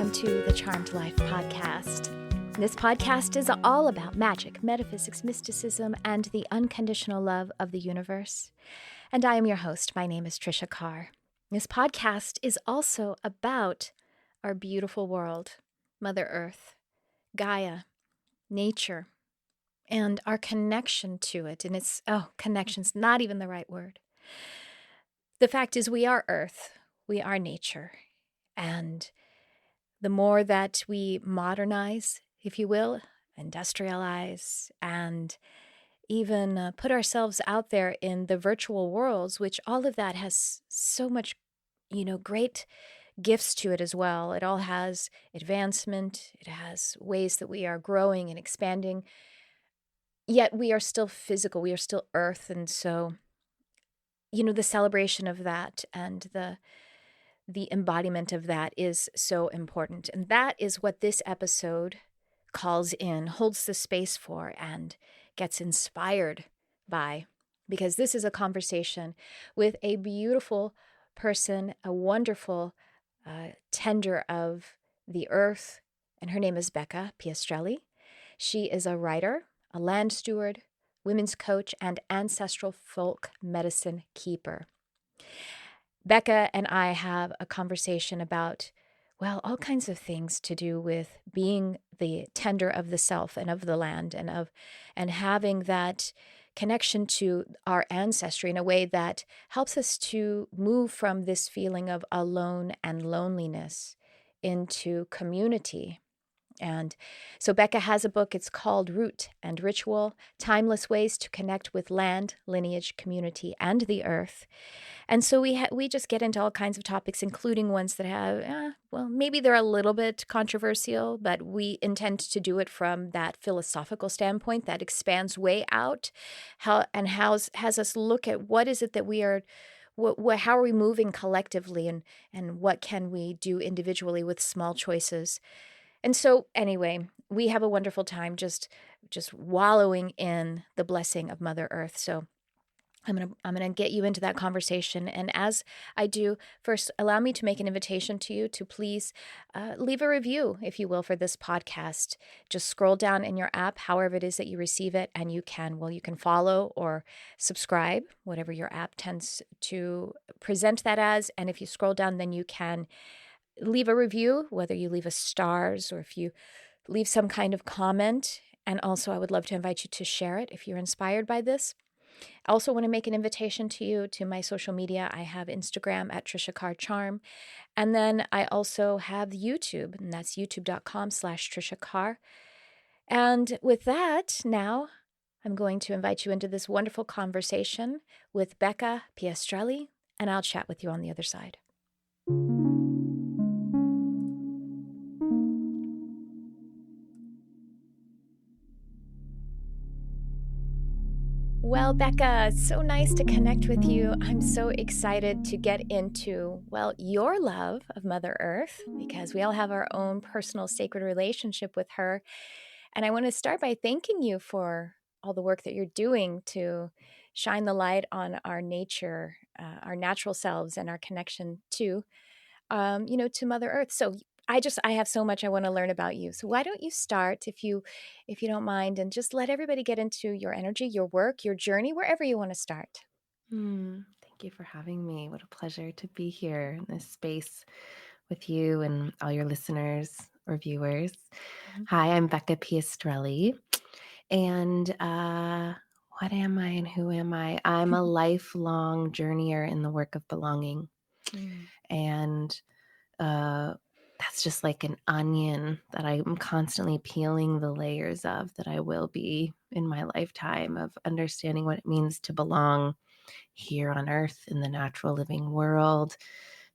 welcome to the Charmed Life podcast. This podcast is all about magic, metaphysics, mysticism, and the unconditional love of the universe. And I am your host. My name is Tricia Carr. This podcast is also about our beautiful world, Mother Earth, Gaia, nature, and our connection to it. And connection's not even the right word. The fact is, we are Earth, we are nature, and the more that we modernize, if you will, industrialize, and even put ourselves out there in the virtual worlds, which all of that has so much, great gifts to it as well. It all has advancement. It has ways that we are growing and expanding. Yet we are still physical. We are still Earth. And so, the celebration of that and the embodiment of that is so important. And that is what this episode calls in, holds the space for, and gets inspired by. Because this is a conversation with a beautiful person, a wonderful tender of the earth, and her name is Becca Piastrelli. She is a writer, a land steward, women's coach, and ancestral folk medicine keeper. Becca and I have a conversation about, all kinds of things to do with being the tender of the self and of the land and having that connection to our ancestry in a way that helps us to move from this feeling of alone and loneliness into community. And so Becca has a book. It's called Root and Ritual, Timeless Ways to Connect with Land, Lineage, Community, and the Earth. And so we just get into all kinds of topics, including ones that have, maybe they're a little bit controversial, but we intend to do it from that philosophical standpoint that expands way out, has us look at what is it that we are, how are we moving collectively, and what can we do individually with small choices. And so anyway, we have a wonderful time just wallowing in the blessing of Mother Earth. So I'm gonna get you into that conversation. And as I do, first, allow me to make an invitation to you to please leave a review, if you will, for this podcast. Just scroll down in your app, however it is that you receive it, and you can follow or subscribe, whatever your app tends to present that as. And if you scroll down, then you can leave a review, whether you leave us stars or if you leave some kind of comment. And also, I would love to invite you to share it if you're inspired by this. I also want to make an invitation to you to my social media. I have Instagram at Tricia Carr Charm. And then I also have YouTube, and that's youtube.com/Tricia Carr. And with that, now I'm going to invite you into this wonderful conversation with Becca Piastrelli, and I'll chat with you on the other side. Well, Becca, it's so nice to connect with you. I'm so excited to get into, your love of Mother Earth, because we all have our own personal sacred relationship with her. And I want to start by thanking you for all the work that you're doing to shine the light on our nature, our natural selves, and our connection to, to Mother Earth. So I have so much I want to learn about you. So why don't you start, if you don't mind, and just let everybody get into your energy, your work, your journey, wherever you want to start. Thank you for having me. What a pleasure to be here in this space with you and all your listeners or viewers. Mm-hmm. Hi, I'm Becca Piastrelli. And what am I and who am I? I'm a lifelong journeyer in the work of belonging. And that's just like an onion that I'm constantly peeling the layers of, that I will be in my lifetime, of understanding what it means to belong here on earth in the natural living world,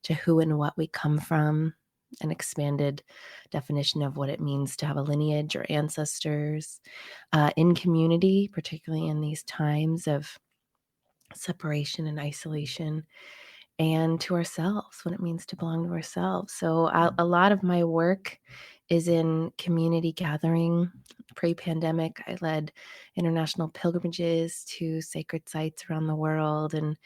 to who and what we come from, an expanded definition of what it means to have a lineage or ancestors, in community, particularly in these times of separation and isolation, and to ourselves, what it means to belong to ourselves. So a lot of my work is in community gathering. Pre-pandemic, I led international pilgrimages to sacred sites around the world, and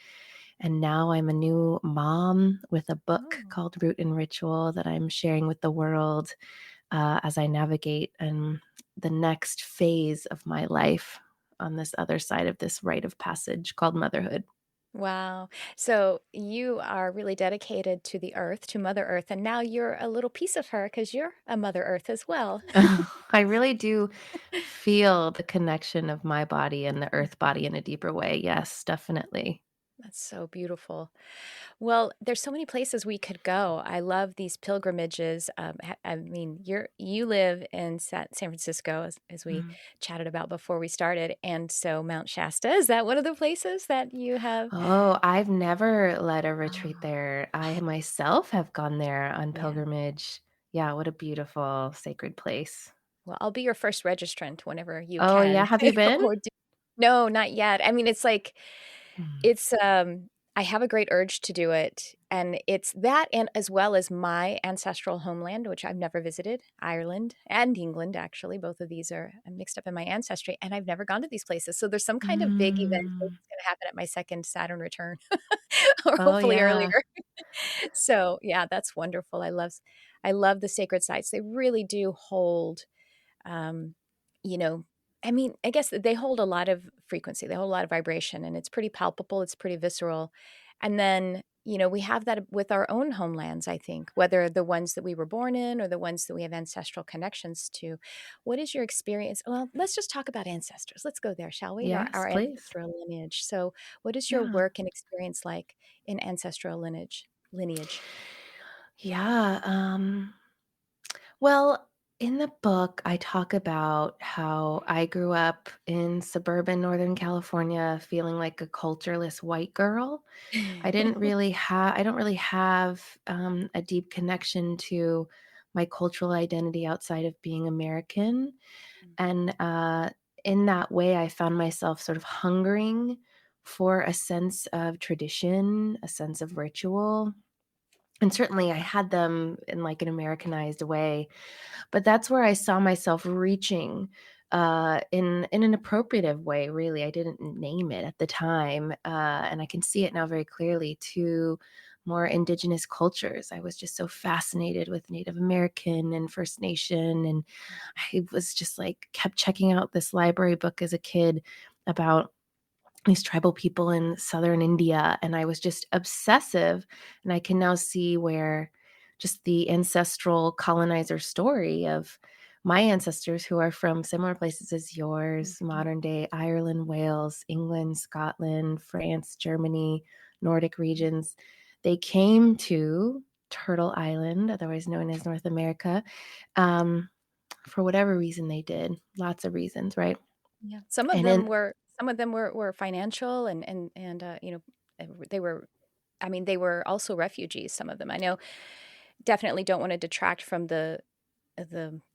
And now I'm a new mom with a book Oh, called Root and Ritual that I'm sharing with the world as I navigate the next phase of my life on this other side of this rite of passage called motherhood. wow. So you are really dedicated to the earth, to Mother Earth, and now you're a little piece of her because you're a Mother Earth as well. I really do feel the connection of my body and the earth body in a deeper way. Yes, definitely. That's so beautiful. Well, there's so many places we could go. I love these pilgrimages. I mean, you live in San Francisco, as we Mm. chatted about before we started, and so Mount Shasta, is that one of the places that you have? Oh, I've never led a retreat Oh, there. I myself have gone there on yeah. pilgrimage. Yeah, what a beautiful sacred place. Well, I'll be your first registrant whenever you Oh, yeah, can. have you been? No, not yet. I mean, it's like Mm. it's, I have a great urge to do it, and it's that and as well as my ancestral homeland, which I've never visited, Ireland and England, actually, both of these are mixed up in my ancestry, and I've never gone to these places, so there's some kind of big event that's Mm. gonna happen at my second Saturn return, or Oh, hopefully yeah. earlier. So, yeah, that's wonderful. I love the sacred sites. They really do hold um, you know, I mean, I guess that they hold a lot of frequency, they hold a lot of vibration, and it's pretty palpable, it's pretty visceral. And then, we have that with our own homelands, I think, whether the ones that we were born in or the ones that we have ancestral connections to. What is your experience? Well, let's just talk about ancestors. Let's go there, shall we? Our, Yes, our please. ancestral lineage. So, what is your Yeah. work and experience like in ancestral lineage? Yeah, well, in the book, I talk about how I grew up in suburban Northern California feeling like a cultureless white girl. I don't really have a deep connection to my cultural identity outside of being American. And in that way, I found myself sort of hungering for a sense of tradition, a sense of ritual. And certainly I had them in like an Americanized way, but that's where I saw myself reaching, in an appropriative way, really. I didn't name it at the time, and I can see it now very clearly, to more indigenous cultures. I was just so fascinated with Native American and First Nation, and I was just like kept checking out this library book as a kid about these tribal people in southern India, and I was just obsessive, and I can now see where just the ancestral colonizer story of my ancestors who are from similar places as yours, Mhm. modern day Ireland, Wales, England, Scotland, France, Germany, Nordic regions, they came to Turtle Island, otherwise known as North America, um, for whatever reason they did, lots of reasons, right? Yeah. And in Some of them were financial and they were I mean, they were also refugees, some of them. I know definitely don't want to detract from the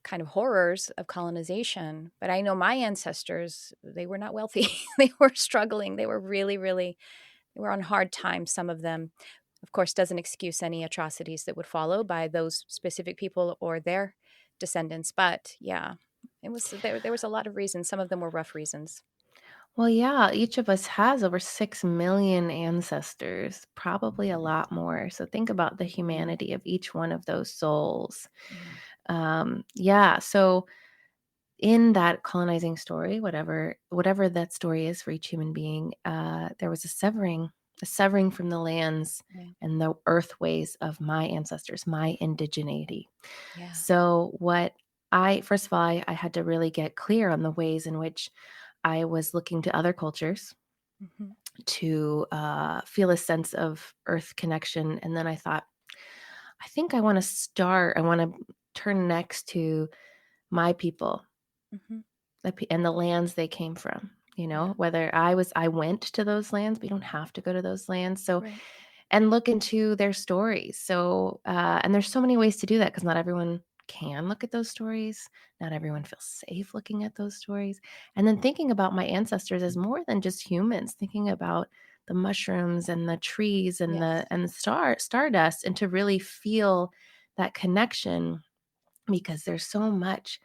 kind of horrors of colonization, but I know my ancestors, they were not wealthy. They were struggling. They were really, really they were on hard times, some of them. Of course, doesn't excuse any atrocities that would follow by those specific people or their descendants, but yeah, there was a lot of reasons. Some of them were rough reasons. Well, yeah, each of us has over 6 million ancestors, probably a lot more. So think about the Mhm. humanity of each one of those souls. Yeah. Yeah. So in that colonizing story, whatever that story is for each human being, there was a severing from the lands Yeah. and the earthways of my ancestors, my indigeneity. Yeah. So what I first of all, I had to really get clear on the ways in which I was looking to other cultures Mhm. to feel a sense of earth connection. And then I thought, I want to turn next to my people Mhm. and the lands they came from. Yeah. Whether I went to those lands, we don't have to go to those lands. So Right. and look into their stories. So, and there's so many ways to do that because not everyone can look at those stories. Not everyone feels safe looking at those stories. And then thinking about my ancestors as more than just humans, thinking about the mushrooms and the trees and Yes. the stardust, and to really feel that connection because there's so much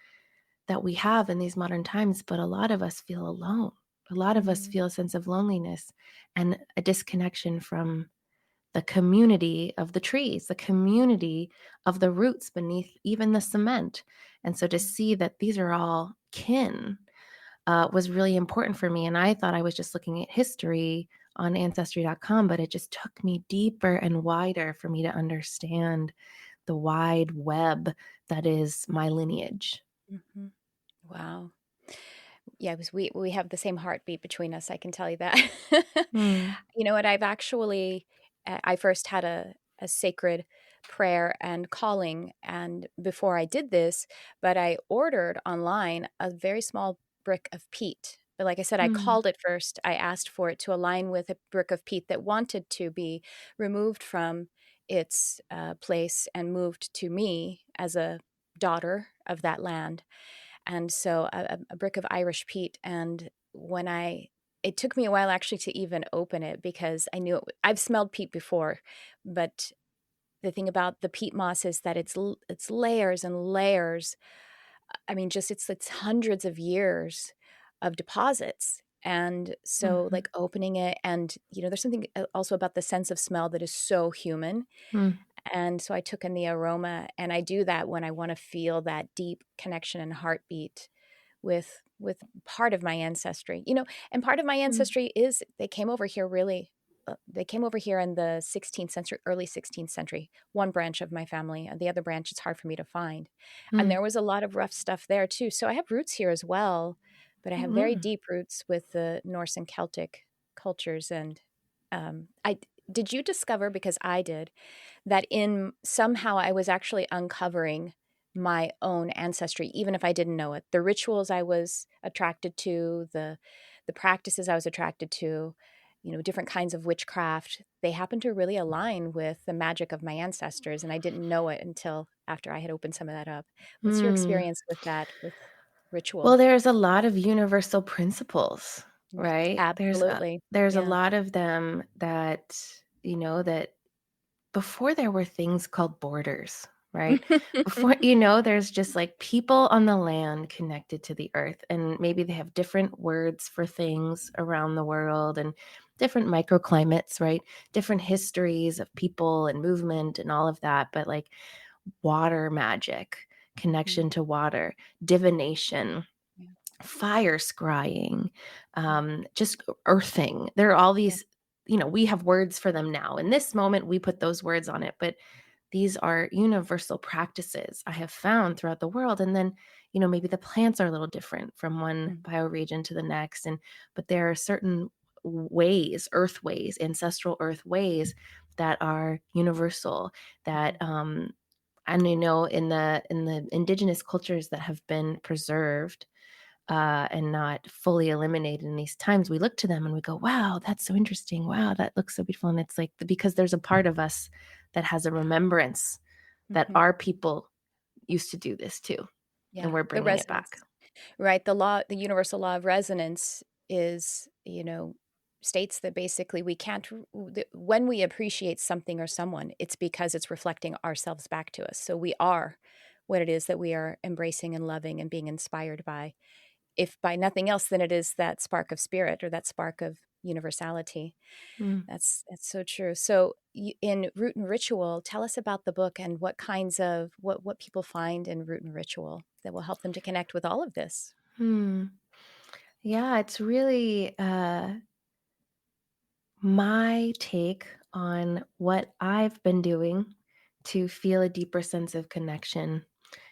that we have in these modern times, but a lot of us feel alone. A lot of us feel a sense of loneliness and a disconnection from the community of the trees, the community of the roots beneath even the cement. And so to see that these are all kin was really important for me. And I thought I was just looking at history on ancestry.com, but it just took me deeper and wider for me to understand the wide web that is my lineage. Mm-hmm. Wow. Yeah, because we have the same heartbeat between us, I can tell you that. Mm, You know what, I've actually I first had a sacred prayer and calling, and before I did this, but I ordered online a very small brick of peat. But like I said, I mm, called it first. I asked for it to align with a brick of peat that wanted to be removed from its place and moved to me as a daughter of that land. And so a brick of Irish peat. And when it took me a while actually to even open it because I knew I've smelled peat before, but the thing about the peat moss is that it's layers and layers. I mean, just it's hundreds of years of deposits. And so mhm, like opening it, and there's something also about the sense of smell that is so human. mm, And so I took in the aroma, and I do that when I want to feel that deep connection and heartbeat with part of my ancestry. And part of my mm, ancestry is they came over here really they came over here in the 16th century, early 16th century. One branch of my family, and the other branch it's hard for me to find. And mm, there was a lot of rough stuff there too. So I have roots here as well, but I have very mm, deep roots with the Norse and Celtic cultures. And I did you discover, because I did, that in somehow I was actually uncovering my own ancestry, even if I didn't know it. The rituals I was attracted to, the practices I was attracted to, different kinds of witchcraft, they happen to really align with the magic of my ancestors. And I didn't know it until after I had opened some of that up. What's your mm. experience with that, with Well, ritual? there's a lot of universal principles, right? Absolutely. There's a Yeah. lot of them that, that before there were things called borders, right? Before, there's just like people on the land connected to the earth, and maybe they have different words for things around the world and different microclimates, right? Different histories of people and movement and all of that. But like water magic, Mhm. connection to water, divination, Yeah. fire scrying, just earthing. There are all Yeah. these, we have words for them now. In this moment, we put those words on it, but these are universal practices I have found throughout the world. And then, maybe the plants are a little different from one Mm. bioregion to the next. But there are certain ways, earth ways, ancestral earth ways that are universal that, Mhm. and in the indigenous cultures that have been preserved and not fully eliminated in these times, we look to them and we go, wow, that's so interesting. Wow, that looks so beautiful. And it's like, because there's a part of us that has a remembrance that Mhm. our people used to do this too. And Yeah. we're The bringing it back. resonance. Right. The universal law of resonance is, states that basically we can't, when we appreciate something or someone, it's because it's reflecting ourselves back to us. So we are what it is that we are embracing and loving and being inspired by. If by nothing else, then it is that spark of spirit or that spark of universality. Mm. That's so true. So in Root and Ritual, tell us about the book and what kinds of what people find in Root and Ritual that will help them to connect with all of this. Hmm. Yeah, it's really my take on what I've been doing to feel a deeper sense of connection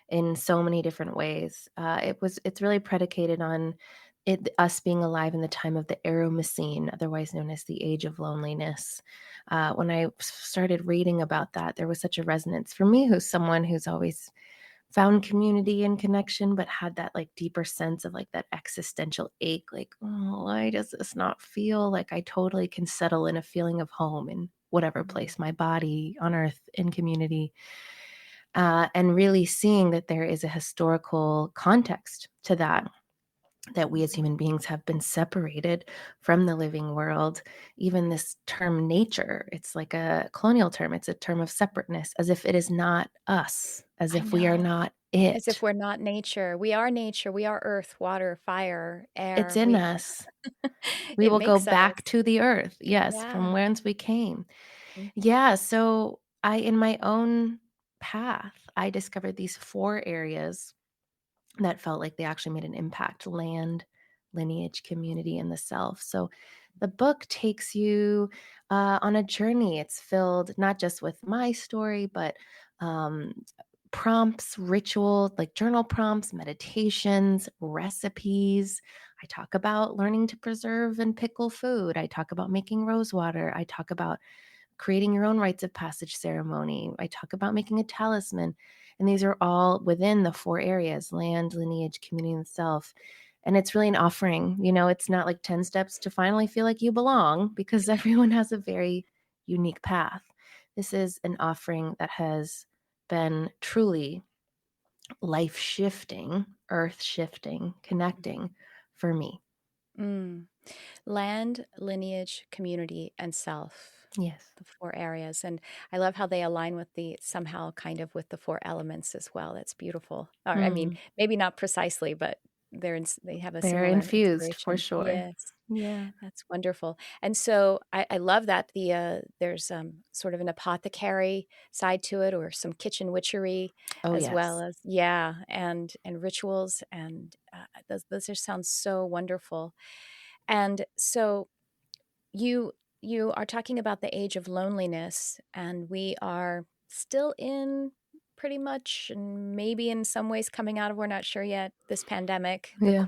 in so many different ways. It's really predicated on us being alive in the time of the Aeromacene, otherwise known as the Age of Loneliness. When I started reading about that, there was such a resonance for me, who's someone who's always found community and connection, but had that like deeper sense of like that existential ache, like, oh, why does this not feel like I totally can settle in a feeling of home in whatever Mm, place, my body, on earth, in community, and really seeing that there is a historical context to that. that we as human beings have been separated from the living world. Even this term nature, it's like a colonial term. It's a term of separateness, as if it is not us, as I if we are know. not As if it. we're not nature. We are nature. We are earth, water, fire, It's air. in We us. We it will go makes us. back to the earth. Yes, from Yeah. whence we came. Mhm. Yeah. So in my own path, I discovered these 4 areas that felt like they actually made an impact: land, lineage, community, and the self. So the book takes you on a journey. It's filled not just with my story, but um, prompts, ritual, like journal prompts, meditations, recipes. I talk about learning to preserve and pickle food. I talk about making rose water. I talk about creating your own rites of passage ceremony. I talk about making a talisman. And these are all within the 4 areas: land, lineage, community, and self. And it's really an offering. It's not like 10 steps to finally feel like you belong, because everyone has a very unique path. This is an offering that has been truly life shifting, earth shifting, connecting for me. Mm. Land, lineage, community, and self. Yes. The 4 areas. And I love how they align with somehow kind of with the 4 elements as well. That's beautiful. Or, I mean, Mm. maybe not precisely, but they have a They're similar infused for inspiration. sure. Yes. Yeah. That's wonderful. And so I love that there's sort of an apothecary side to it, or some kitchen witchery, Oh, as well yes. as, and rituals. And those just sound so wonderful. And so you you are talking about the age of loneliness, and we are still in, pretty much, and maybe in some ways coming out of, we're not sure yet, this pandemic, Yeah.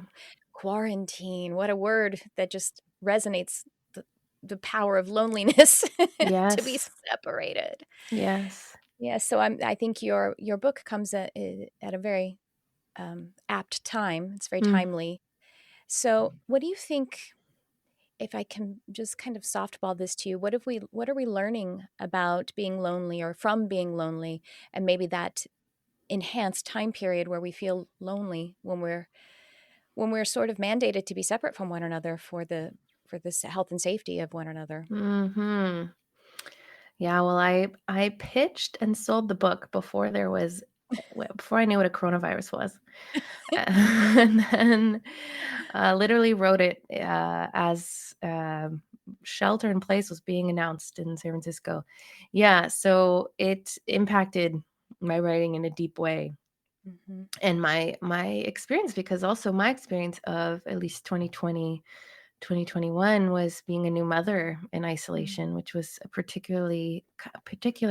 quarantine. What a word that just resonates, the power of loneliness, to be Yes. separated. Yes. Yeah, so I think your book comes at a very apt time. It's very Mm. timely. So what do you think, if I can just kind of softball this to you, what are we learning about being lonely, or from being lonely, and maybe that enhanced time period where we feel lonely when we're sort of mandated to be separate from one another for this health and safety of one another. Mhm. Yeah, well, I pitched and sold the book before there was before I knew what a coronavirus was. And then, literally wrote it, as, shelter in place was being announced in San Francisco. Yeah, so it impacted my writing in a deep way, Mhm. and my experience, because also my experience of at least 2020, 2021 was being a new mother in Mm. isolation, which was a particular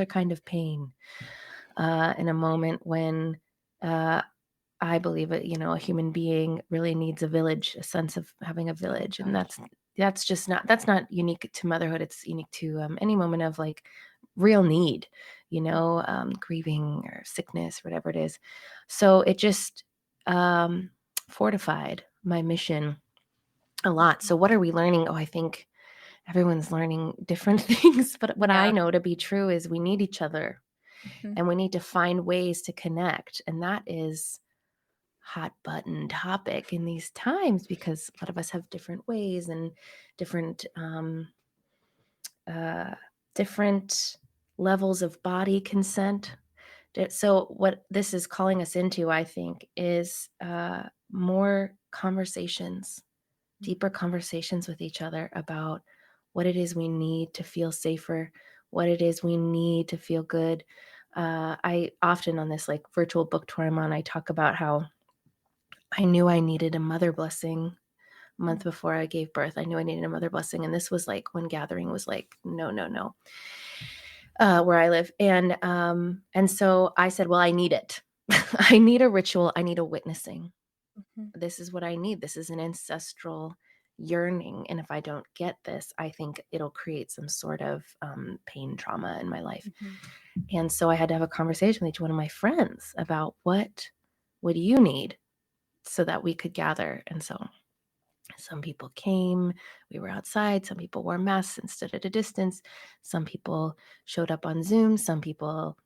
kind of pain, in a moment when, uh, I believe a human being really needs a village, a sense of having a Oh village. And gosh. that's not unique to motherhood. It's unique to any moment of like real need, Mm. grieving or sickness, whatever it is. So it just um, fortified my mission a lot. Mhm. So what are we learning? Oh, I think everyone's learning different things. But what I Yeah. know to be true is we need each other, Mhm. and we need to find ways to connect. And that is hot button topic in these times, because a lot of us have different ways and different uh, different levels of body consent. So what this is calling us into, I think, is more conversations, Mm. deeper conversations with each other about what it is we need to feel safer, what it is we need to feel good. I often, on this like virtual book tour I'm on, I talk about how I knew I needed a mother blessing a month Mm. before I gave birth. I knew I needed a mother blessing. And this was like when gathering was like, no, no, no, where I live. And so I said, well, I need it. I need a ritual. I need a witnessing. Mhm. This is what I need. This is an ancestral yearning. And if I don't get this, I think it'll create some sort of pain trauma in my life. Mhm. And so I had to have a conversation with each one of my friends about what do you need so that we could gather. And so some people came, we were outside. Some people wore masks and stood at a distance. Some people showed up on Zoom. Some people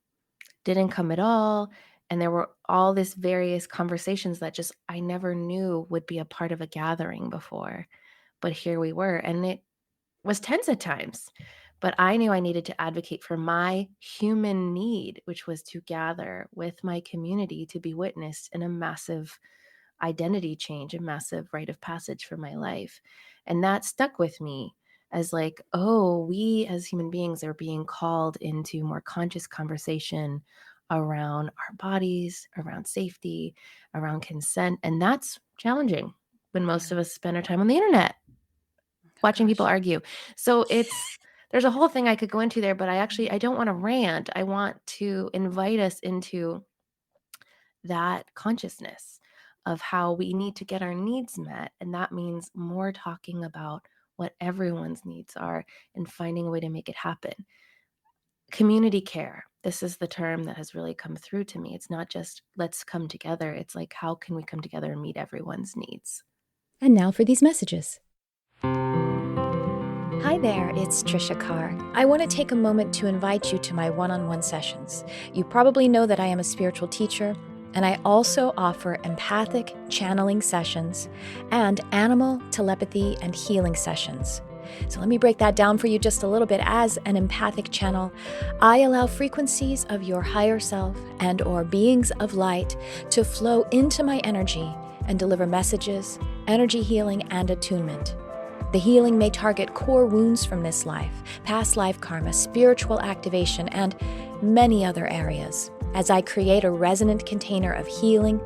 didn't come at all. And there were all these various conversations that just I never knew would be a part of a gathering before. But here we were, and it was tense at times. But I knew I needed to advocate for my human need, which was to gather with my community to be witnessed in a massive identity change, a massive rite of passage for my life. And that stuck with me as like, oh, we as human beings are being called into more conscious conversation around our bodies, around safety, around consent. And that's challenging when most Yeah. of us spend our time on the internet Oh, watching people gosh. argue. So there's a whole thing I could go into there, but I don't want to rant. I want to invite us into that consciousness of how we need to get our needs met. And that means more talking about what everyone's needs are and finding a way to make it happen. Community care. This is the term that has really come through to me. It's not just let's come together. It's like, how can we come together and meet everyone's needs? And now for these messages. Hi there, it's Tricia Carr. I want to take a moment to invite you to my one-on-one sessions. You probably know that I am a spiritual teacher, and I also offer empathic channeling sessions and animal telepathy and healing sessions. So let me break that down for you just a little bit. As an empathic channel, I allow frequencies of your higher self and or beings of light to flow into my energy and deliver messages, energy healing, and attunement. The healing may target core wounds from this life, past life karma, spiritual activation, and many other areas. As I create a resonant container of healing,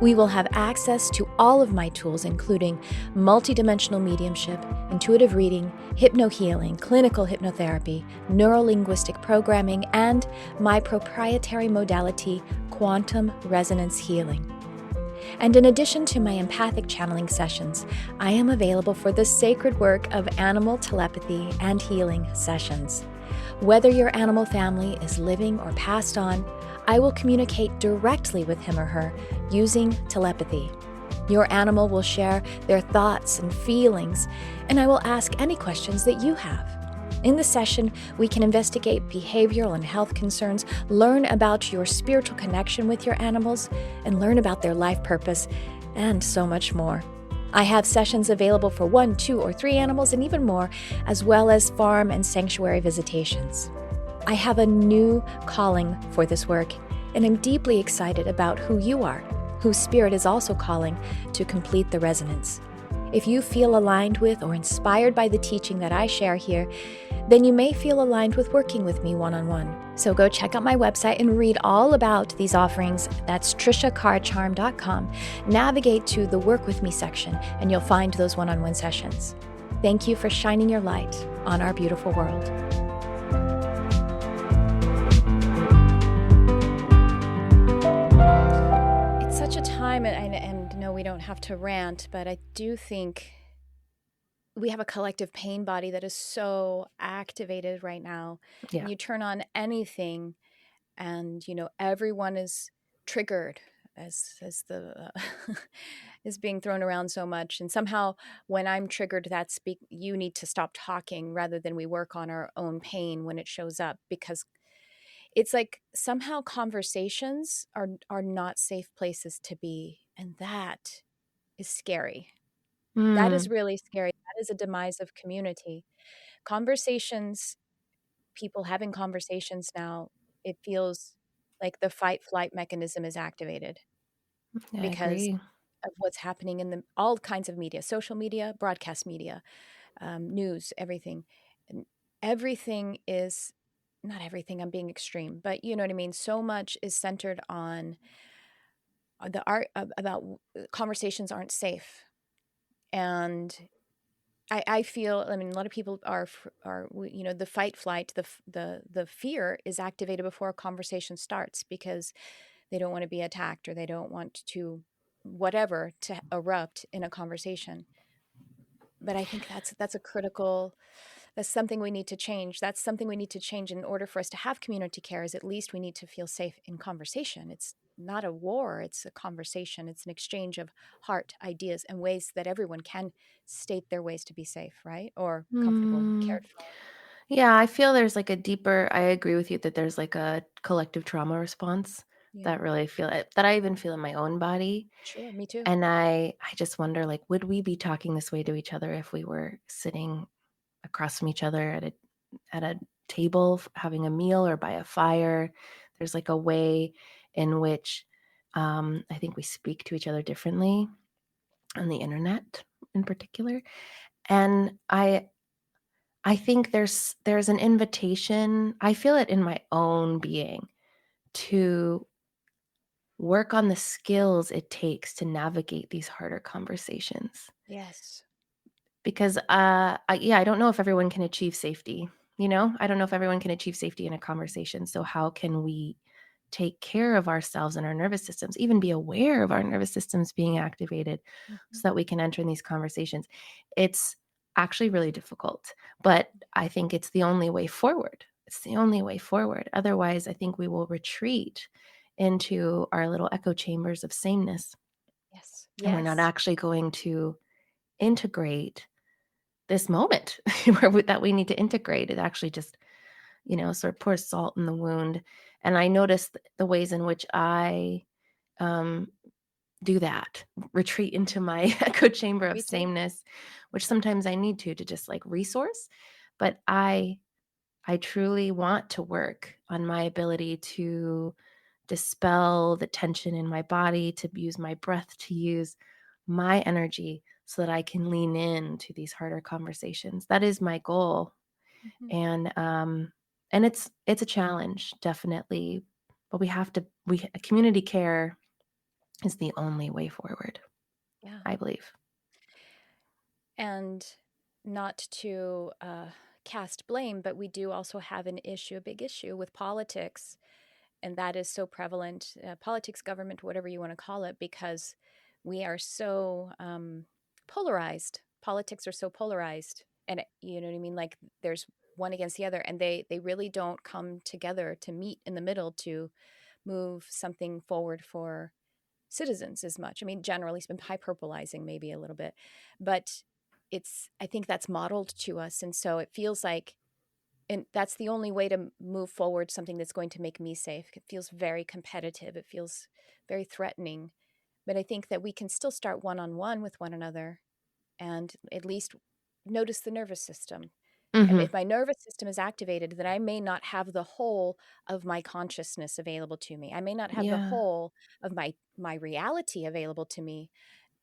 we will have access to all of my tools, including multidimensional mediumship, intuitive reading, hypnohealing, clinical hypnotherapy, neurolinguistic programming, and my proprietary modality, quantum resonance healing. And in addition to my empathic channeling sessions, I am available for the sacred work of animal telepathy and healing sessions. Whether your animal family is living or passed on, I will communicate directly with him or her using telepathy. Your animal will share their thoughts and feelings, and I will ask any questions that you have. In the session, we can investigate behavioral and health concerns, learn about your spiritual connection with your animals, and learn about their life purpose, and so much more. I have sessions available for 1, 2, or 3 animals and even more, as well as farm and sanctuary visitations. I have a new calling for this work, and I'm deeply excited about who you are, whose spirit is also calling to complete the resonance. If you feel aligned with or inspired by the teaching that I share here, then you may feel aligned with working with me one-on-one. So go check out my website and read all about these offerings. That's triciacarcharm.com. Navigate to the Work With Me section, and you'll find those one-on-one sessions. Thank you for shining your light on our beautiful world. It's such a time, and no, we don't have to rant, but I do think we have a collective pain body that is so activated right now. Yeah. And you turn on anything and everyone is triggered as the is being thrown around so much. And somehow when I'm triggered, you need to stop talking rather than we work on our own pain when it shows up, because it's like somehow conversations are not safe places to be, and that is scary. That is Mm, really scary. That is a demise of community. Conversations, people having conversations now, it feels like the fight flight mechanism is activated I because agree. of what's happening in all kinds of media, social media, broadcast media, news, everything. And everything is, not everything, I'm being extreme, but you know what I mean? So much is centered on the art about conversations aren't safe. And I feel, I mean, a lot of people are the fight flight, the fear is activated before a conversation starts because they don't want to be attacked, or they don't want to whatever to erupt in a conversation. But I think that's something we need to change. That's something we need to change in order for us to have community care. Is at least we need to feel safe in conversation. It's not a war, it's a conversation. It's an exchange of heart, ideas, and ways that everyone can state their ways to be safe, right? Or comfortable, Mm, cared for. yeah, I feel there's like a deeper, I agree with you that there's like a collective trauma response that Yeah. really feel it, that I even feel in my own body. Sure. Me too. And I just wonder, like, would we be talking this way to each other if we were sitting across from each other at a table having a meal or by a fire? There's like a way in which I think we speak to each other differently on the internet in particular. And I think there's an invitation. I feel it in my own being to work on the skills it takes to navigate these harder conversations. Yes. Because, I don't know if everyone can achieve safety, you know? I don't know if everyone can achieve safety in a conversation, so how can we take care of ourselves and our nervous systems, even be aware of our nervous systems being activated Mhm. so that we can enter in these conversations? It's actually really difficult, but I think it's the only way forward. It's the only way forward. Otherwise, I think we will retreat into our little echo chambers of sameness, Yes. and we're not Yes. actually going to integrate this moment that we need to integrate. It actually just, sort of pours salt in the wound. And I notice the ways in which I um, do that, retreat into my echo chamber of Me too. sameness, which sometimes I need to just like resource. But I truly want to work on my ability to dispel the tension in my body, to use my breath, to use my energy so that I can lean into these harder conversations. That is my goal. Mhm. And it's a challenge, definitely. But we community care is the only way forward, Yeah. I believe. And not to cast blame, but we do also have an issue, a big issue with politics. And that is so prevalent, politics, government, whatever you want to call it, because we are so polarized. Politics are so polarized. And you know what I mean? Like there's one against the other, and they really don't come together to meet in the middle to move something forward for citizens as much. I mean, generally, it's been hyperbolizing maybe a little bit, but I think that's modeled to us. And so it feels like, and that's the only way to move forward something that's going to make me safe. It feels very competitive. It feels very threatening. But I think that we can still start one on one with one another and at least notice the nervous system. Hmm. If my nervous system is activated, then I may not have the whole of my consciousness available to me. I may not have the Yeah. whole of my reality available to me,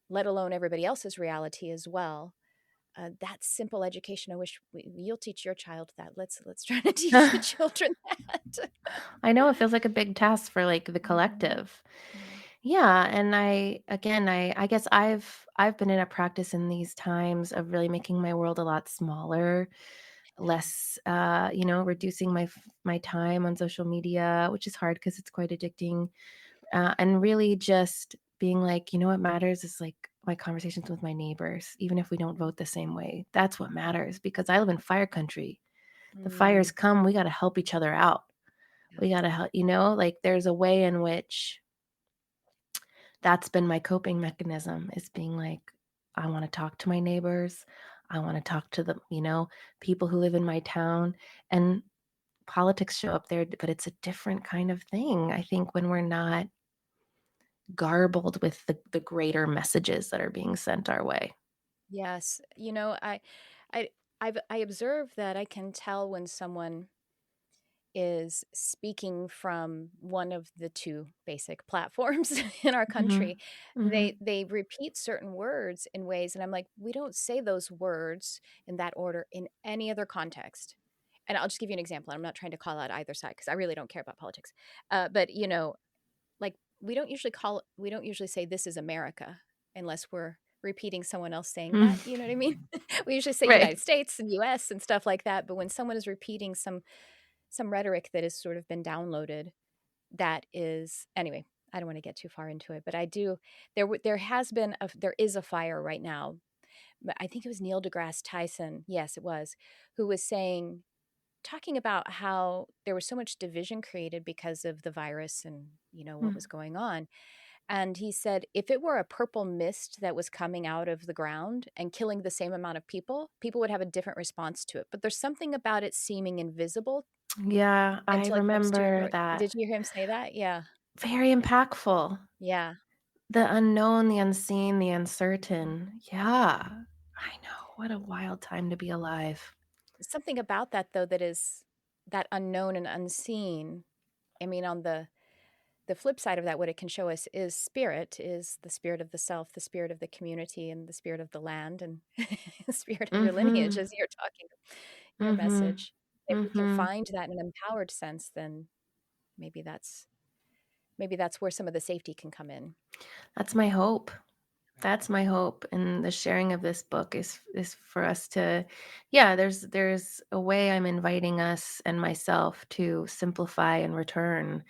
let alone everybody else's reality as well. That simple education. I wish you'll teach your child that. Let's try to teach the children that. I know it feels like a big task for like the Mhm. collective. Yeah. Yeah, and I guess I've been in a practice in these times of really making my world a lot smaller, Yeah. less reducing my time on social media, which is hard because it's quite addicting. And really just being like, what matters is like my conversations with my neighbors, even if we don't vote the same way. That's what matters because I live in fire country. The fires Mm, come, we got to help each other out. yeah. We got to help, like there's a way in which that's been my coping mechanism, is being like, I want to talk to my neighbors. I want to talk to the, people who live in my town. And politics show up there, but it's a different kind of thing. I think when we're not garbled with the greater messages that are being sent our way. Yes. I, I observe that I can tell when someone is speaking from one of the two basic platforms in our country. Mhm. Mhm. They repeat certain words in ways, and I'm like, we don't say those words in that order in any other context. And I'll just give you an example. I'm not trying to call out either side because I really don't care about politics. But like we don't usually say this is America unless we're repeating someone else saying Mm. that. You know what I mean? We usually say Right. United States and US and stuff like that. But when someone is repeating some rhetoric that has sort of been downloaded, that is anyway, I don't want to get too far into it, but I do there is a fire right now. But I think it was Neil deGrasse Tyson, yes it was, who was talking about how there was so much division created because of the virus and what Mm. was going on. And he said if it were a purple mist that was coming out of the ground and killing the same amount of people would have a different response to it. But there's something about it seeming invisible Yeah, I until it comes to remember your that. did you hear him say that? Yeah. very impactful. Yeah. The unknown, the unseen, the uncertain. Yeah. I know. What a wild time to be alive. Something about that, though, that is that unknown and unseen. I mean, on the flip side of that, what it can show us is the spirit of the self, the spirit of the community, and the spirit of the land, and the spirit of your lineage, Mhm. as you're talking, your Mhm. message. If we can Mhm. find that in an empowered sense, then maybe that's where some of the safety can come in. That's my hope. That's my hope, and the sharing of this book is for us to, yeah, there's a way I'm inviting us and myself to simplify and return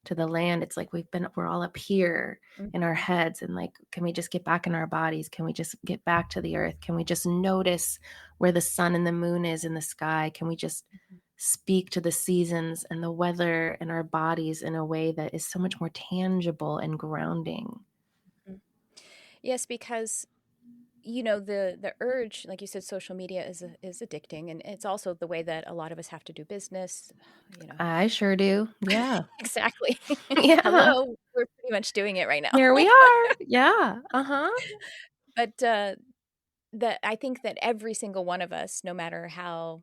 to the land. It's like we're all up here in our Mhm, heads, and like, can we just get back in our bodies? Can we just get back to the earth? Can we just notice where the sun and the moon is in the sky? Can we just mhm, speak to the seasons and the weather and our bodies in a way that is so much more tangible and grounding? mhm. Yes, because the urge, like you said, social media is addicting, and it's also the way that a lot of us have to do business. You know, I sure do. Yeah. exactly. Yeah. Hello, we're pretty much doing it right now. Here we are. Yeah. Uh-huh. But that I think that every single one of us, no matter how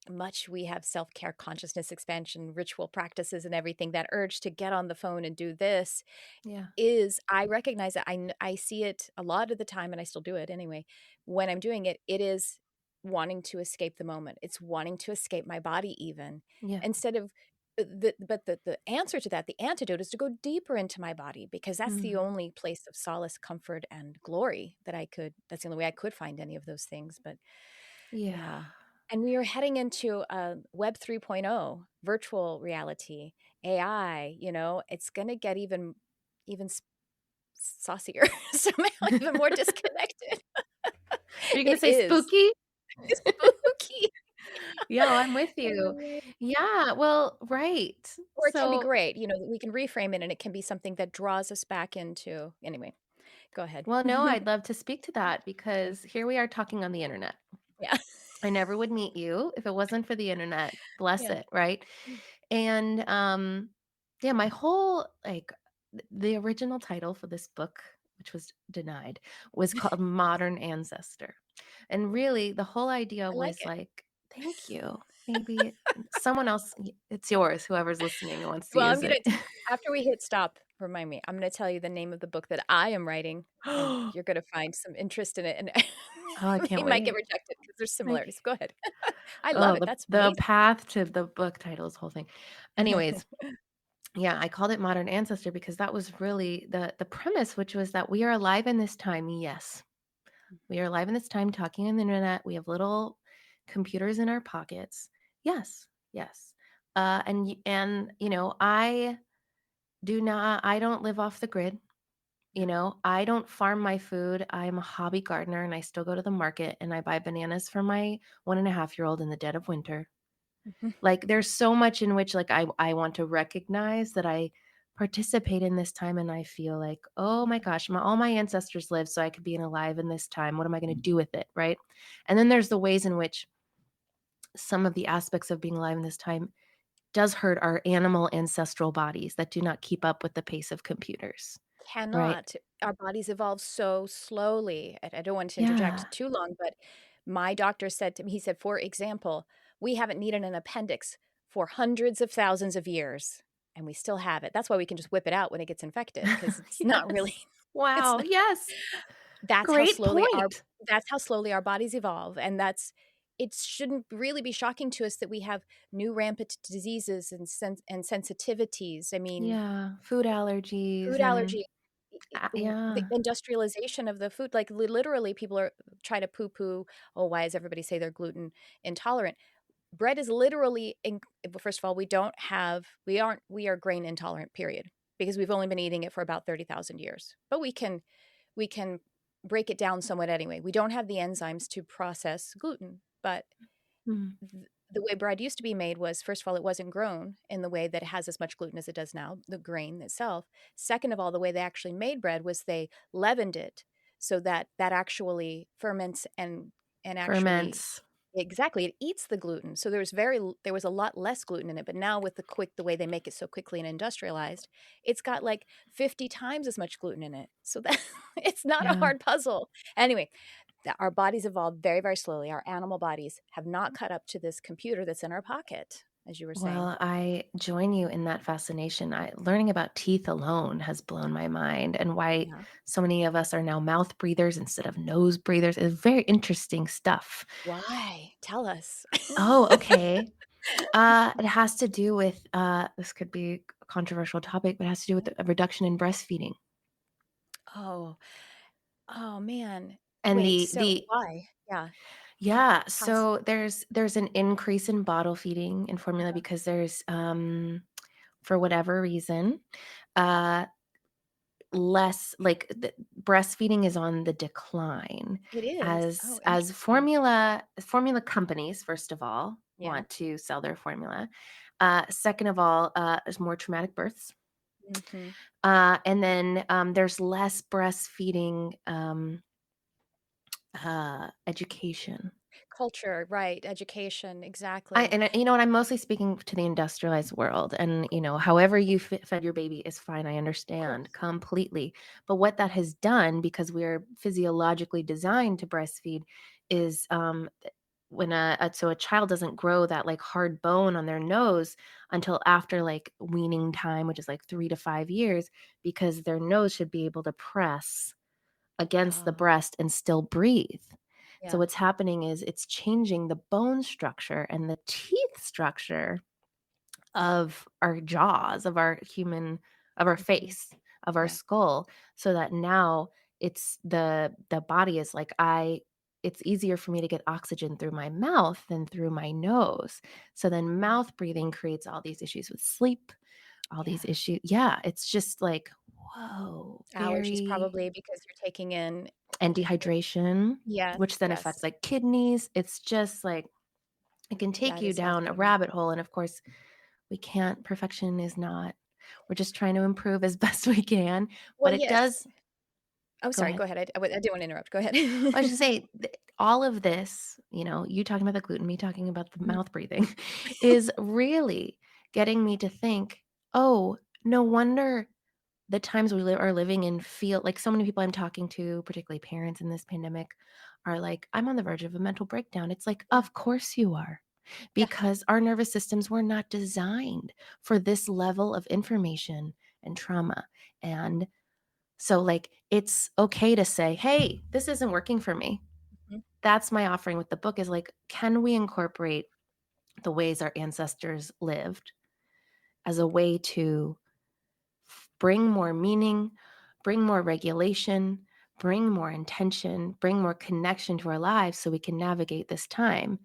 much we have self-care, consciousness expansion, ritual practices, and everything, that urge to get on the phone and do this Yeah. is, I recognize it. I see it a lot of the time, and I still do it anyway. When I'm doing it, it is wanting to escape the moment. It's wanting to escape my body even, Yeah. instead of the answer to that, the antidote is to go deeper into my body, because that's the Mhm. only place of solace, comfort, and glory that's the only way I could find any of those things. But Yeah. yeah. And we are heading into Web 3.0, virtual reality, AI, it's going to get even saucier, somehow even more disconnected. Are you gonna It say is. spooky? It's spooky. Yeah, I'm with you. Anyway. Yeah, well, right. Or it can be So, great, we can reframe it, and it can be something that draws us back into anyway, go ahead. well, no, I'd love to speak to that because here we are talking on the internet. Yeah. I never would meet you if it wasn't for the internet. Bless Yeah. it, right? And yeah, my whole the original title for this book, which was denied, was called Modern Ancestor. And really the whole idea I like was it. like, thank you. Maybe someone else, it's yours, whoever's listening and wants to Well, I'm use gonna it. after we hit stop, remind me, I'm gonna tell you the name of the book that I am writing, and Oh, you're gonna find some interest in it, and I can't it might get wait. rejected because there's Like, similarities. Go ahead. I love oh, it, the that's the amazing. path to the book title is the whole thing. Anyways, yeah, I called it Modern Ancestor because that was really the premise, which was that we are alive in this time. Yes, we are alive in this time talking on the internet. We have little computers in our pockets. Yes, yes. And I don't live off the grid. I don't farm my food. I'm a hobby gardener and I still go to the market and I buy bananas for my 1.5-year-old in the dead of winter. Mhm. Like, there's so much in which, like, I want to recognize that I participate in this time, and I feel like, "Oh my gosh, all my ancestors lived so I could be alive in this time. What am I gonna do with it?" Right? And then there's the ways in which some of the aspects of being alive in this time does hurt our animal ancestral bodies that do not keep up with the pace of computers, right? Cannot. Our bodies evolve so slowly. I don't want to Yeah. interject too long, but my doctor said to me, he said, for example, we haven't needed an appendix for hundreds of thousands of years, and we still have it. That's why we can just whip it out when it gets infected, because it's not really, Yes. it's Wow, not, yes. that's how Great slowly point. our bodies evolve. And it shouldn't really be shocking to us that we have new rampant diseases and sensitivities. I mean, Yeah, food allergies food allergy, and the yeah. industrialization of the food, like, literally people are try to poo-poo, "Oh, why does everybody say they're gluten intolerant?" Bread is literally well, first of all, we are grain intolerant, period, because we've only been eating it for about 30,000 years. But we can break it down somewhat anyway. We don't have the enzymes to process gluten, but Mm, the way bread used to be made was, first of all, it wasn't grown in the way that it has as much gluten as it does now, the grain itself. Second of all, the way they actually made bread was they leavened it so that actually ferments and actually ferments. Exactly, it eats the gluten, so there was a lot less gluten in it, but now with the way they make it so quickly and industrialized, it's got, like, 50 times as much gluten in it, so that it's not a Yeah. hard puzzle. Anyway, our bodies evolved very, very slowly, our animal bodies have not caught up to this computer that's in our pocket, as you were saying. Well, I join you in that fascination. Learning about teeth alone has blown my mind, and why Yeah. so many of us are now mouth breathers instead of nose breathers is very interesting stuff. Why? Tell us. Oh, okay. It has to do with this could be a controversial topic, but it has to do with a reduction in breastfeeding Oh. Oh, man. and Wait, so the why? Yeah. yeah. How's So there's an increase in bottle feeding and formula because there's for whatever reason uh less like breastfeeding is on the decline it is? as Oh, interesting. formula companies first of all Yeah. want to sell their formula. Second of all, there's more traumatic births. Mhm. And then there's less breastfeeding education. Culture, right, education, I exactly. and you know what? I'm mostly speaking to the industrialized world, and you know, however you fed your baby is fine. I Of understand course. completely. But what that has done, because we're physiologically designed to breastfeed, is when a child doesn't grow that like hard bone on their nose until after like weaning time, which is like 3 to 5 years, because their nose should be able to press against the Oh, breast and still breathe. So yeah. what's happening is it's changing the bone structure and the teeth structure of our jaws, of our Mhm. face, of our Yeah. skull, so that now it's the body is like it's easier for me to get oxygen through my mouth than through my nose. So then Mm. mouth breathing creates all these issues with sleep, all these Yeah. issues. Yeah, it's just like, whoa, Allergies very probably because you're taking in and dehydration, yes, which then affects yes. like kidneys. It's just like it can take That you is down a fascinating. rabbit hole. And of course, we can't, perfection is not, we're just trying to improve as best we can. Well, But it yes. does, Oh, go sorry, ahead. go ahead. I didn't wanna interrupt. Go ahead. I was just say all of this, you know, you talking about the gluten, me talking about the Mhm. mouth breathing, is really getting me to think, oh, no wonder the times are living in feel like so many people I'm talking to, particularly parents in this pandemic, are like, I'm on the verge of a mental breakdown. It's like, Yeah, of course you are, yeah. because our nervous systems were not designed for this level of information and trauma. And so, like, it's okay to say, hey, this isn't working for me. Mhm. That's my offering with the book is like, can we incorporate the ways our ancestors lived as a way to bring more meaning, bring more regulation, bring more intention, bring more connection to our lives so we can navigate this time.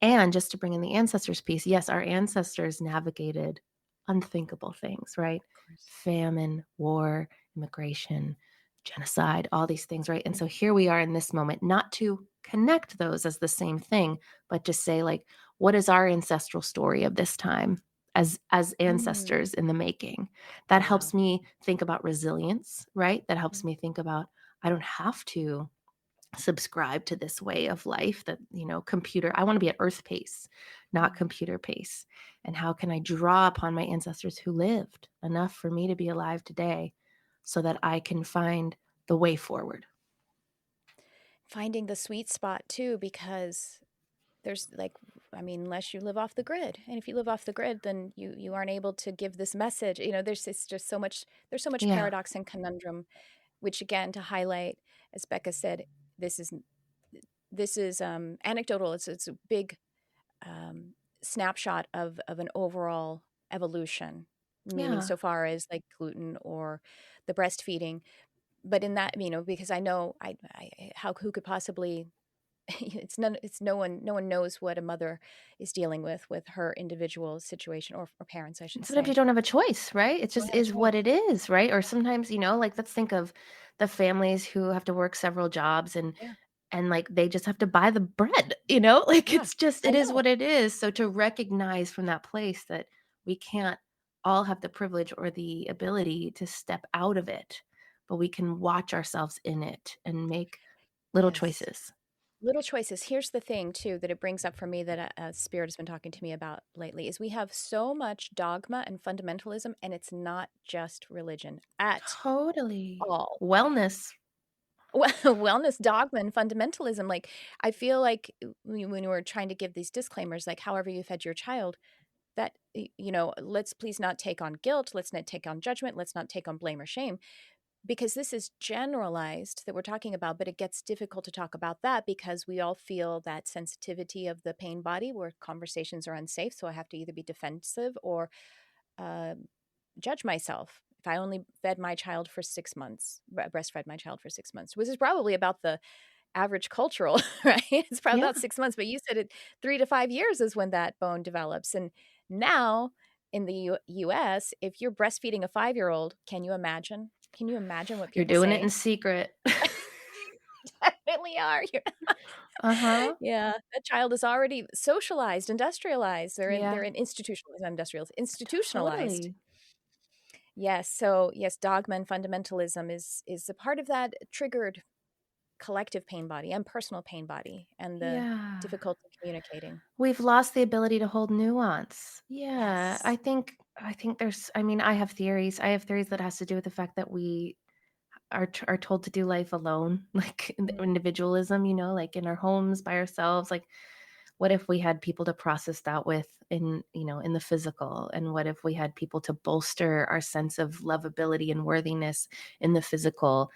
And just to bring in the ancestors piece, yes, our ancestors navigated unthinkable things, right? Of course. Famine, war, immigration, genocide, all these things, right? And Mm. so here we are in this moment, not to connect those as the same thing, but to say, like, what is our ancestral story of this time as Mm. ancestors in the making? That helps Wow. me think about resilience, right? That helps Mhm. me think about I don't have to subscribe to this way of life that, you know, computer, I want to be at earth pace, not Mm. computer pace. And how can I draw upon my ancestors who lived enough for me to be alive today so that I can find the way forward? Finding the sweet spot too, because there's like, I mean, unless you live off the grid, and if you live off the grid, then you aren't able to give this message. You know, it's just so much. There's so much Yeah. paradox and conundrum, which again to highlight, as Becca said, this is anecdotal. It's a big um, snapshot of an overall evolution, meaning Yeah. so far as like gluten or the breastfeeding. But in that, because I know how who could possibly it's no one knows what a mother is dealing with her individual situation or parents, I should Sometimes you say. don't have a choice, right? It You don't just have a is choice. what it is, right? Or sometimes, you know, like let's think of the families who have to work several jobs Yeah, and like they just have to buy the bread, you know? Like yeah, it's just I it is know. what it is. So to recognize from that place that we can't all have the privilege or the ability to step out of it, but we can watch ourselves in it and make little Yes. choices. Little choices. Here's the thing, too, that it brings up for me that Spirit has been talking to me about lately is we have so much dogma and fundamentalism, and it's not just religion at Totally. all. Wellness. Wellness, dogma, and fundamentalism. Like, I feel like when we're trying to give these disclaimers, like however you fed your child, that, let's please not take on guilt. Let's not take on judgment. Let's not take on blame or shame, because this is generalized that we're talking about, but it gets difficult to talk about that because we all feel that sensitivity of the pain body where conversations are unsafe. So I have to either be defensive or uh, judge myself. If I only fed my child for 6 months, breastfed my child for 6 months, which is probably about the average cultural, right? It's probably Yeah. about 6 months, but you said it 3 to 5 years is when that bone develops. And now in the US, if you're breastfeeding a 5-year-old, can you imagine? Can you imagine what You're people doing it say? in secret. Definitely are. Uh-huh. Yeah, that child is already socialized, industrialized. They're Yeah. in institutionalized, not industrialized, institutionalized. Totally. Yes. So yes, dogma and fundamentalism is a part of that triggered collective pain body and personal pain body and the Yeah. difficulty communicating. We've lost the ability to hold nuance. Yeah. Yes. I think there's, I mean, I have theories. I have theories that has to do with the fact that we are told to do life alone, like Mm. individualism, like in our homes by ourselves. Like, what if we had people to process that with in the physical? And what if we had people to bolster our sense of lovability and worthiness in the physical?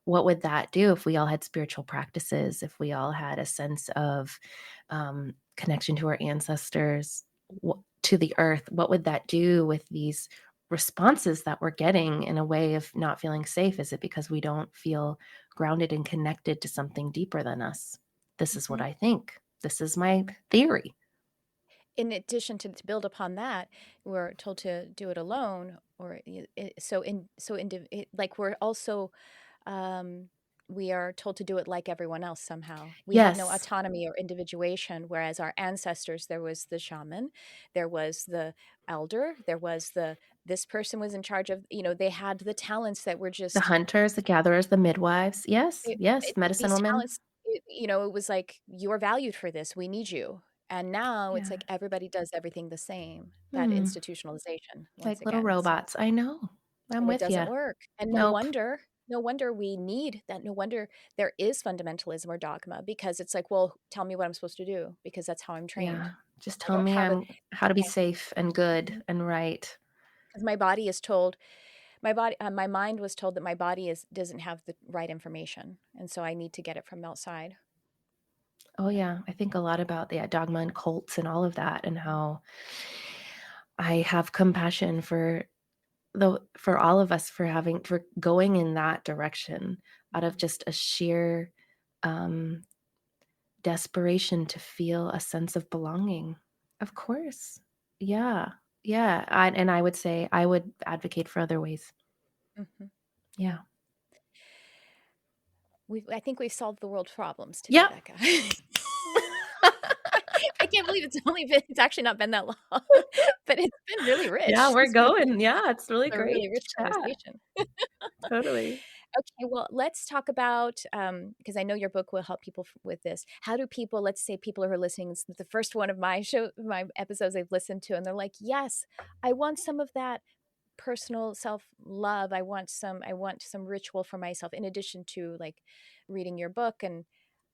What would that do if we all had spiritual practices, if we all had a sense of connection to our ancestors, to the earth? What would that do with these responses that we're getting in a way of not feeling safe? Is it because we don't feel grounded and connected to something deeper than us? This is what Mhm. I think. This is my theory. In addition to build upon that, we're told to do it alone, or like we're also um, we are told to do it like everyone else somehow. We have no Yes, autonomy or individuation, whereas our ancestors, there was the shaman, there was the elder, there was this person was in charge of, they had the talents that were the just hunters, the gatherers, the midwives. Yes, it, yes, medicine these women. talents. It was like you're valued for this. We need you. And now it's Yeah. like everybody does everything the same. That Hmm. institutionalization once Like little again. So robots. I know. I'm and it with doesn't you. work. And Nope. no wonder we need that. No wonder there is fundamentalism or dogma because it's like, well, tell me what I'm supposed to do because that's how I'm trained. Yeah. Just I tell don't me have a I'm how to be yeah, safe and good and right. because my body is told my mind was told that my body doesn't have the right information, and so I need to get it from outside. Oh yeah. I think a lot about the dogma and cults and all of that and how I have compassion for all of us for going in that direction out of just a sheer um desperation to feel a sense of belonging. Of course. Yeah. Yeah. And I would say I would advocate for other ways. Hmm. Yeah, Yeah. I think we've solved the world's problems today, Yep. Becca. I can't believe it's actually not been that long, but it's been really Yeah, rich. we're going. Yeah, it's really A great really rich chat. conversation. Totally. Okay, well, let's talk about because I know your book will help people with this. How do people, let's say people who are listening, this is the first one of my episodes they've listened to, and they're like, yes, I want some of that personal self-love. I want some ritual for myself in addition to like reading your book. And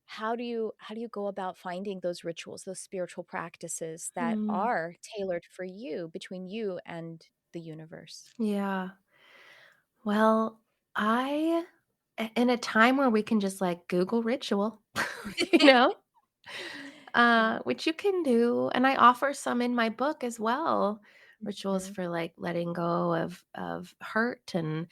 how do you go about finding those rituals, those spiritual practices that Hmm. are tailored for you between you and the universe? Yeah. Well, in a time where we can just like Google ritual, you know, Yeah. which you can do. And I offer some in my book as well. Rituals Mhm. for like letting go of hurt and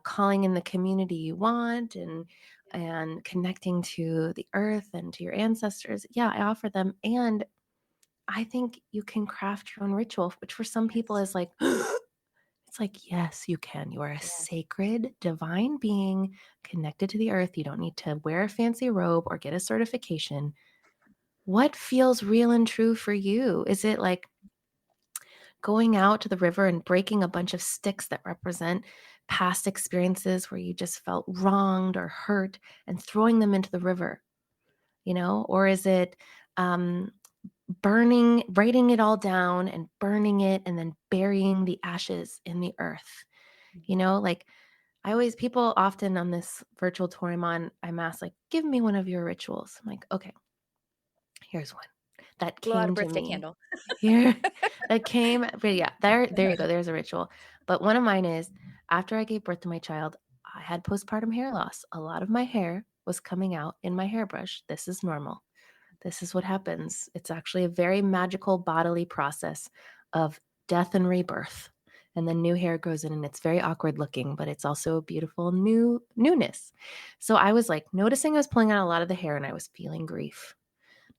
calling in the community you want and connecting to the earth and to your ancestors. Yeah, I offer them. And I think you can craft your own ritual, which for some people Yes. is like, it's like, yes, you can. You are a Yes. sacred, divine being connected to the earth. You don't need to wear a fancy robe or get a certification. What feels real and true for you? Is it like going out to the river and breaking a bunch of sticks that represent past experiences where you just felt wronged or hurt and throwing them into the river? or is it writing it all down and burning it and then burying the ashes in the earth? Like people often on this virtual tour I'm asked, like, give me one of your rituals. I'm like, okay, here's one that Blow out a came to birthday me candle. here. But yeah, there you go. There's a ritual. But one of mine is, after I gave birth to my child, I had postpartum hair loss. A lot of my hair was coming out in my hairbrush. This is normal. This is what happens. It's actually a very magical bodily process of death and rebirth. And then new hair grows in, and it's very awkward looking, but it's also a beautiful newness. So I was like noticing I was pulling out a lot of the hair, and I was feeling grief.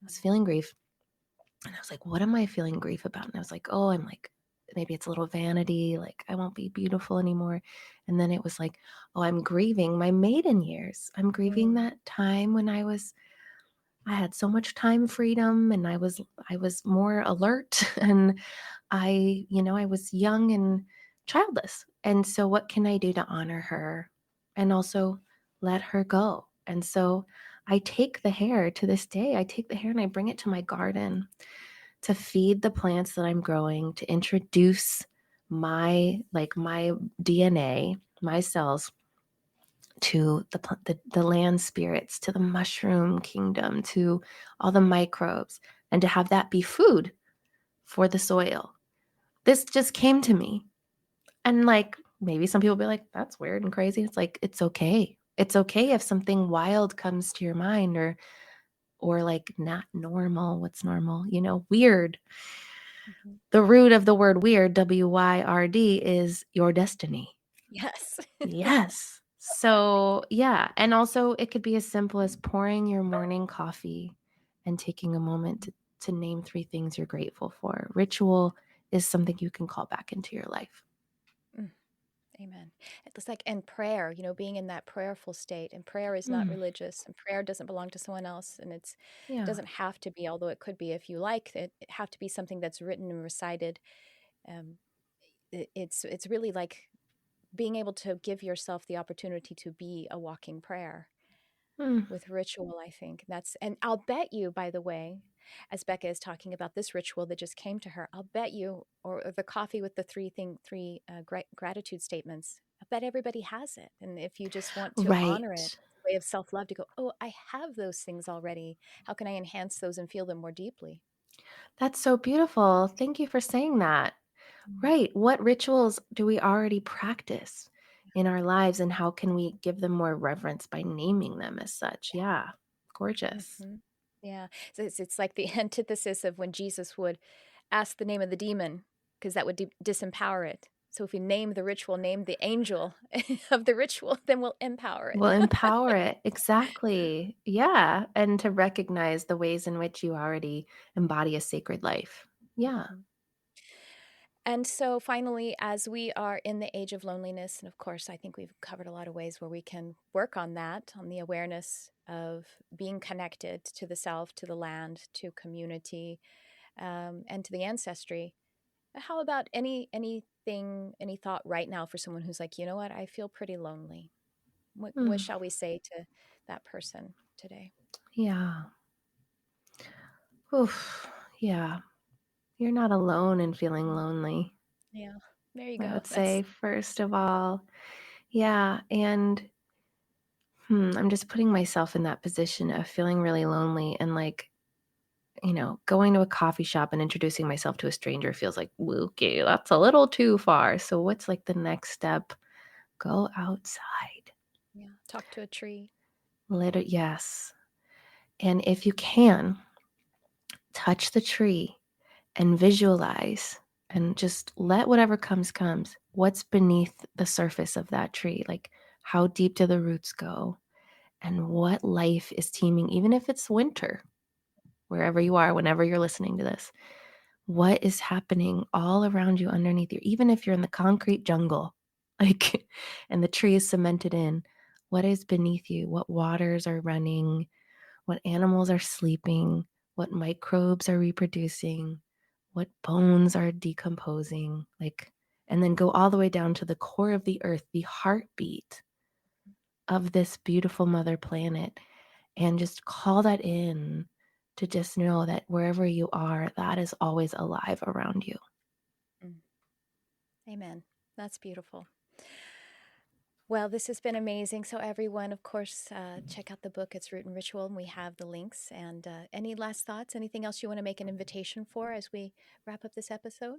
And I was like, what am I feeling grief about? And I was like, oh, I'm like, maybe it's a little vanity, like I won't be beautiful anymore. And then it was like, oh, I'm grieving my maiden years. I'm grieving that time when I had so much time freedom, and I was more alert, and I was young and childless. And so what can I do to honor her and also let her go? And so I take the hair to this day. I take the hair and I bring it to my garden to feed the plants that I'm growing, to introduce my DNA, my cells, to the land spirits, to the mushroom kingdom, to all the microbes, and to have that be food for the soil. This just came to me. And like, maybe some people will be like, that's weird and crazy. It's like, it's okay. It's okay if something wild comes to your mind, or like not normal. What's normal? Weird. The root of the word weird, WYRD, is your destiny. Yes. Yes. So, yeah. And also, it could be as simple as pouring your morning coffee and taking a moment to name 3 things you're grateful for. Ritual is something you can call back into your life. Amen. It's like, and prayer, being in that prayerful state, and prayer is not religious, and prayer doesn't belong to someone else. And it Yeah. doesn't have to be, although it could be if you like it have to be something that's written and recited. It's really like being able to give yourself the opportunity to be a walking prayer with ritual, I think. And I'll bet you, by the way, as Becca is talking about this ritual that just came to her, I'll bet you, or the coffee with the three gratitude statements, I bet everybody has it. And if you just want to honor it, Right. it's a way of self-love to go, oh, I have those things already. How can I enhance those and feel them more deeply? That's so beautiful. Thank you for saying that. Right. What rituals do we already practice in our lives, and how can we give them more reverence by naming them as such? Yeah. Gorgeous. Mm-hmm. Yeah. So it's like the antithesis of when Jesus would ask the name of the demon, because that would disempower it. So if we name the ritual, name the angel of the ritual, then we'll empower it. Will empower it. Exactly. Yeah. And to recognize the ways in which you already embody a sacred life. Yeah. Mhm. And so finally, as we are in the age of loneliness, and of course, I think we've covered a lot of ways where we can work on that, on the awareness of being connected to the self, to the land, to community, and to the ancestry. How about any thought right now for someone who's like, you know what, I feel pretty lonely. What Mm. shall we say to that person today? Yeah. Oof. Yeah. You're not alone in feeling lonely. Yeah, there you I go. would That's say, first of all. Yeah. And I'm just putting myself in that position of feeling really lonely, and like, going to a coffee shop and introducing myself to a stranger feels like, okay, that's a little too far. So what's like the next step? Go outside. yeah. Talk to a tree. Yes. And if you can, touch the tree and visualize, and just let whatever comes. What's beneath the surface of that tree? Like, how deep do the roots go? And what life is teeming, even if it's winter, wherever you are, whenever you're listening to this? What is happening all around you underneath you? Even if you're in the concrete jungle, like, and the tree is cemented in, what is beneath you? What waters are running? What animals are sleeping? What microbes are reproducing? What bones are decomposing? Like, and then go all the way down to the core of the earth, the heartbeat of this beautiful mother planet, and just call that in, to just know that wherever you are, that is always alive around you. Amen. That's beautiful. Well, this has been amazing. So everyone, of course, check out the book. It's Root and Ritual, and we have the links. And any last thoughts? Anything else you want to make an invitation for as we wrap up this episode?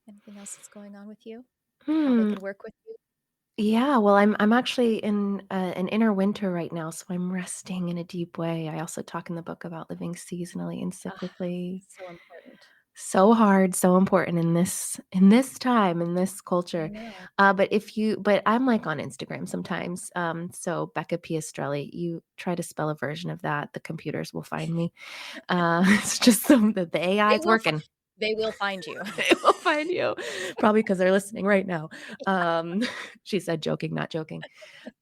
Anything else that's going on with you? How they could work with you? Yeah, well, I'm actually in an inner winter right now, so I'm resting in a deep way. I also talk in the book about living seasonally and cyclically. So important. So hard, so important in this time, in this I culture. know. But I'm like on Instagram sometimes. So Becca Piastrelli, you try to spell a version of that, the computers will find me. It's just the AI is working. They will find you. They will find you, probably because they're listening right now. She said, joking, not joking.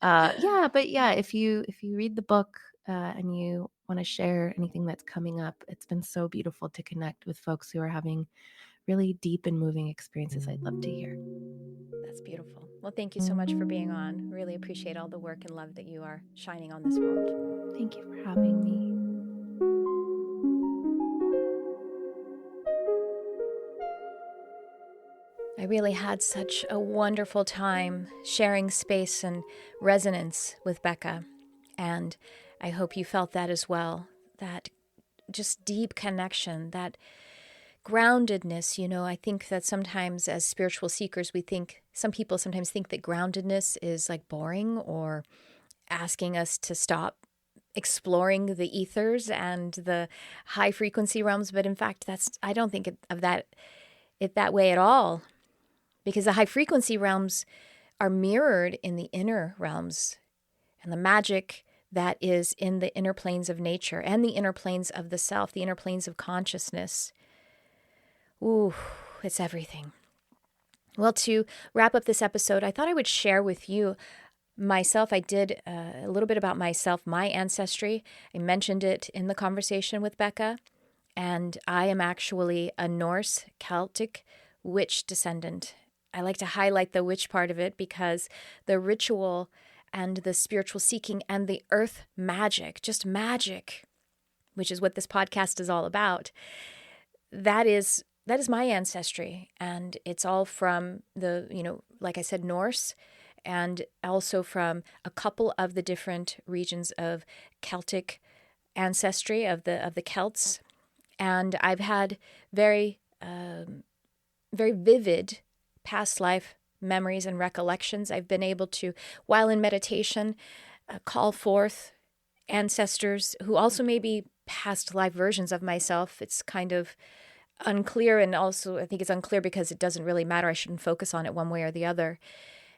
But yeah, if you read the book and you want to share anything that's coming up, it's been so beautiful to connect with folks who are having really deep and moving experiences. I'd love to hear. That's beautiful. Well, thank you so much for being on. Really appreciate all the work and love that you are shining on this world. Thank you for having me. I really had such a wonderful time sharing space and resonance with Becca. And I hope you felt that as well. That just deep connection, that groundedness. I think that sometimes as spiritual seekers, some people sometimes think that groundedness is like boring or asking us to stop exploring the ethers and the high frequency realms. But in fact, I don't think of it that way at all. Because the high frequency realms are mirrored in the inner realms, and the magic that is in the inner planes of nature and the inner planes of the self, the inner planes of consciousness. Ooh, it's everything. Well, to wrap up this episode, I thought I would share with you myself. I did a little bit about myself, my ancestry. I mentioned it in the conversation with Becca, and I am actually a Norse Celtic witch descendant. I like to highlight the witch part of it because the ritual and the spiritual seeking and the earth magic, just magic, which is what this podcast is all about, that is my ancestry. And it's all from like I said, Norse, and also from a couple of the different regions of Celtic ancestry of the Celts. And I've had very, very vivid past life memories and recollections. I've been able to, while in meditation, call forth ancestors who also may be past life versions of myself. It's kind of unclear, and also I think it's unclear because it doesn't really matter. I shouldn't focus on it one way or the other.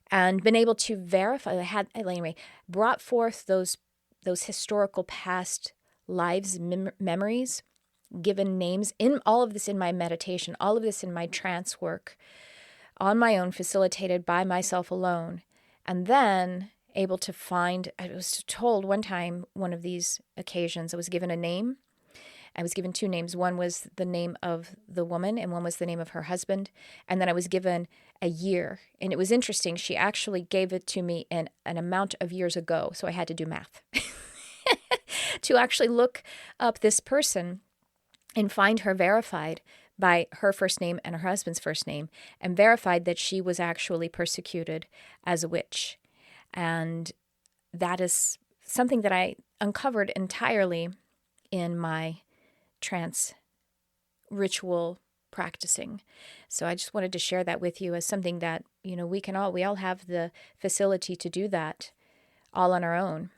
And been able to verify, brought forth those historical past lives, memories, given names, in all of this in my meditation, all of this in my trance work, on my own, facilitated by myself alone. And then able to find, I was told one time, one of these occasions, I was given a name. I was given two names. One was the name of the woman and one was the name of her husband. And then I was given a year. And it was interesting. She actually gave it to me in an amount of years ago. So I had to do math to actually look up this person and find her verified by her first name and her husband's first name, and verified that she was actually persecuted as a witch. And that is something that I uncovered entirely in my trance ritual practicing. So I just wanted to share that with you as something that, we all have the facility to do that all on our own.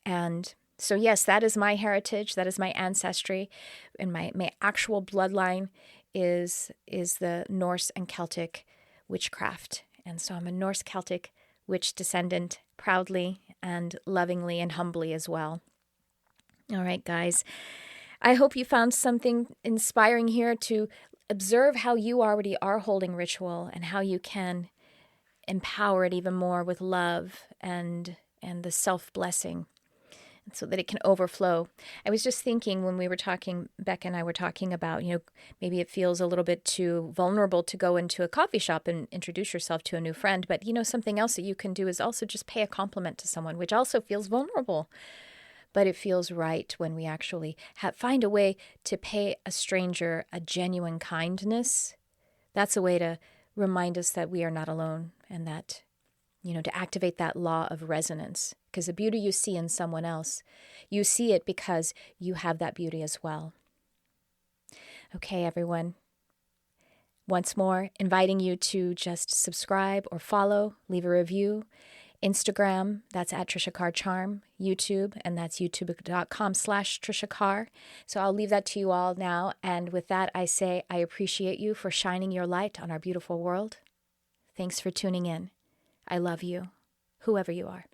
And so yes, that is my heritage, that is my ancestry, and my actual bloodline is the Norse and Celtic witchcraft. And so I'm a Norse Celtic witch descendant, proudly and lovingly and humbly as well. All right, guys. I hope you found something inspiring here to observe how you already are holding ritual and how you can empower it even more with love and the self-blessing, so that it can overflow. I was just thinking when we were talking, Becca and I were talking about, maybe it feels a little bit too vulnerable to go into a coffee shop and introduce yourself to a new friend. But, something else that you can do is also just pay a compliment to someone, which also feels vulnerable. but it feels right when we actually find a way to pay a stranger a genuine kindness. That's a way to remind us that we are not alone, and that, to activate that law of resonance. Because the beauty you see in someone else, you see it because you have that beauty as well. Okay, everyone. Once more, inviting you to just subscribe or follow, leave a review. Instagram, that's at Tricia Carr Charm. YouTube, and that's youtube.com/Tricia Carr. So I'll leave that to you all now. And with that, I say I appreciate you for shining your light on our beautiful world. Thanks for tuning in. I love you, whoever you are.